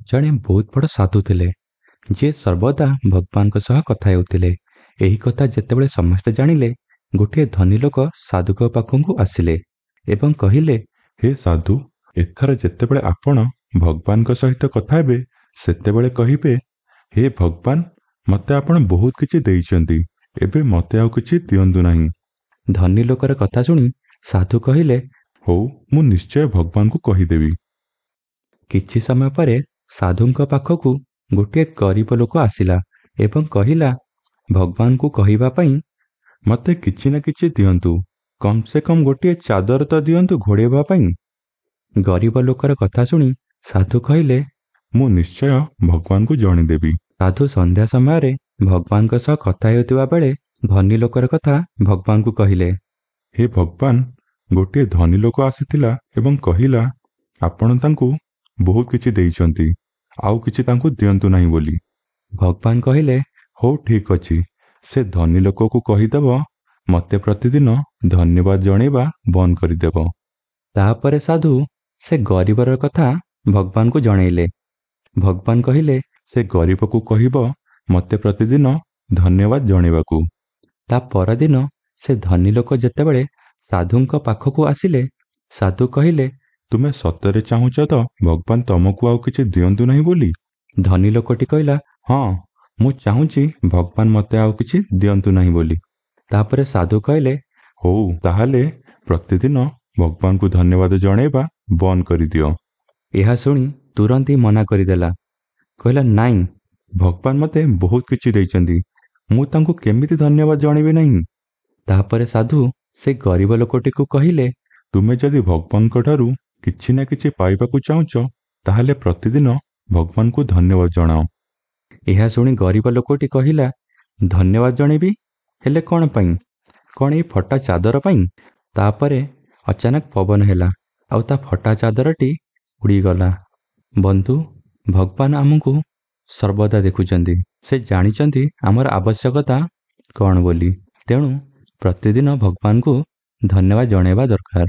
ଜଣେ ବହୁତ ବଡ଼ ସାଧୁ ଥିଲେ, ଯିଏ ସର୍ବଦା ଭଗବାନଙ୍କ ସହ କଥା ହେଉଥିଲେ। ଏହି କଥା ଯେତେବେଳେ ସମସ୍ତେ ଜାଣିଲେ, ଗୋଟିଏ ଧନୀ ଲୋକ ସାଧୁଙ୍କ ପାଖକୁ ଆସିଲେ ଏବଂ କହିଲେ, ହେ ସାଧୁ, ଏଥର ଯେତେବେଳେ ଆପଣ ଭଗବାନଙ୍କ ସହିତ କଥା ହେବେ, ସେତେବେଳେ କହିବେ, ହେ ଭଗବାନ, ମୋତେ ଆପଣ ବହୁତ କିଛି ଦେଇଛନ୍ତି, ଏବେ ମୋତେ ଆଉ କିଛି ଦିଅନ୍ତୁ ନାହିଁ। ଧନୀ ଲୋକର କଥା ଶୁଣି ସାଧୁ କହିଲେ, ହଉ, ମୁଁ ନିଶ୍ଚୟ ଭଗବାନଙ୍କୁ କହିଦେବି। କିଛି ସମୟ ପରେ ସାଧୁଙ୍କ ପାଖକୁ ଗୋଟିଏ ଗରିବ ଲୋକ ଆସିଲା ଏବଂ କହିଲା, ଭଗବାନଙ୍କୁ କହିବା ପାଇଁ ମୋତେ କିଛି ନା କିଛି ଦିଅନ୍ତୁ, କମ୍ ସେ କମ୍ ଗୋଟିଏ ଚାଦର ତ ଦିଅନ୍ତୁ ଘୋଡ଼େଇବା ପାଇଁ। ଗରିବ ଲୋକର କଥା ଶୁଣି ସାଧୁ କହିଲେ, ମୁଁ ନିଶ୍ଚୟ ଭଗବାନଙ୍କୁ ଜଣେଇଦେବି। ସାଧୁ ସନ୍ଧ୍ୟା ସମୟରେ ଭଗବାନଙ୍କ ସହ କଥା ହେଉଥିବା ବେଳେ ଧନୀ ଲୋକର କଥା ଭଗବାନଙ୍କୁ କହିଲେ। ହେ ଭଗବାନ, ଗୋଟିଏ ଧନୀ ଲୋକ ଆସିଥିଲା ଏବଂ କହିଲା, ଆପଣ ତାଙ୍କୁ ବହୁତ କିଛି ଦେଇଛନ୍ତି, ଆଉ କିଛି ତାଙ୍କୁ ଦିଅନ୍ତୁ ନାହିଁ ବୋଲି। ଭଗବାନ କହିଲେ, ହଉ ଠିକ୍ ଅଛି, ସେ ଧନୀ ଲୋକକୁ କହିଦେବ ମୋତେ ପ୍ରତିଦିନ ଧନ୍ୟବାଦ ଜଣେଇବା ବନ୍ଦ କରିଦେବ। ତାପରେ ସାଧୁ ସେ ଗରିବର କଥା ଭଗବାନଙ୍କୁ ଜଣେଇଲେ। ଭଗବାନ କହିଲେ, ସେ ଗରିବକୁ କହିବ ମୋତେ ପ୍ରତିଦିନ ଧନ୍ୟବାଦ ଜଣେଇବାକୁ। ତା ପରଦିନ ସେ ଧନୀ ଲୋକ ଯେତେବେଳେ ସାଧୁଙ୍କ ପାଖକୁ ଆସିଲେ, ସାଧୁ କହିଲେ, ତୁମେ ସତରେ ଚାହୁଁଛ ତ ଭଗବାନ ତମକୁ ଆଉ କିଛି ଦିଅନ୍ତୁ ନାହିଁ ବୋଲି? ଧନୀ ଲୋକଟି କହିଲା, ହଁ, ମୁଁ ଚାହୁଁଛି ଭଗବାନ ମୋତେ ଆଉ କିଛି ଦିଅନ୍ତୁ ନାହିଁ ବୋଲି। ତାପରେ ସାଧୁ କହିଲେ, ହଉ, ତାହେଲେ ପ୍ରତିଦିନ ଭଗବାନଙ୍କୁ ଧନ୍ୟବାଦ ଜଣେଇବା ବନ୍ଦ କରିଦିଅ। ଏହା ଶୁଣି ତୁରନ୍ତ ହିଁ ମନା କରିଦେଲା। କହିଲା, ନାଇଁ, ଭଗବାନ ମୋତେ ବହୁତ କିଛି ଦେଇଛନ୍ତି, ମୁଁ ତାଙ୍କୁ କେମିତି ଧନ୍ୟବାଦ ଜଣେଇବି ନାହିଁ? ତାପରେ ସାଧୁ ସେ ଗରିବ ଲୋକଟିକୁ କହିଲେ, ତୁମେ ଯଦି ଭଗବାନଙ୍କ ଠାରୁ କିଛି ନା କିଛି ପାଇବାକୁ ଚାହୁଁଛ, ତାହେଲେ ପ୍ରତିଦିନ ଭଗବାନଙ୍କୁ ଧନ୍ୟବାଦ ଜଣାଅ। ଏହା ଶୁଣି ଗରିବ ଲୋକଟି କହିଲା, ଧନ୍ୟବାଦ ଜଣେଇବି, ହେଲେ କ'ଣ ପାଇଁ? କ'ଣ ଏଇ ଫଟା ଚାଦର ପାଇଁ? ତାପରେ ଅଚାନକ ପବନ ହେଲା ଆଉ ତା ଫଟା ଚାଦରଟି ଉଡ଼ିଗଲା। ବନ୍ଧୁ, ଭଗବାନ ଆମକୁ ସର୍ବଦା ଦେଖୁଛନ୍ତି। ସେ ଜାଣିଛନ୍ତି ଆମର ଆବଶ୍ୟକତା କ'ଣ ବୋଲି। ତେଣୁ ପ୍ରତିଦିନ ଭଗବାନଙ୍କୁ ଧନ୍ୟବାଦ ଜଣାଇବା ଦରକାର।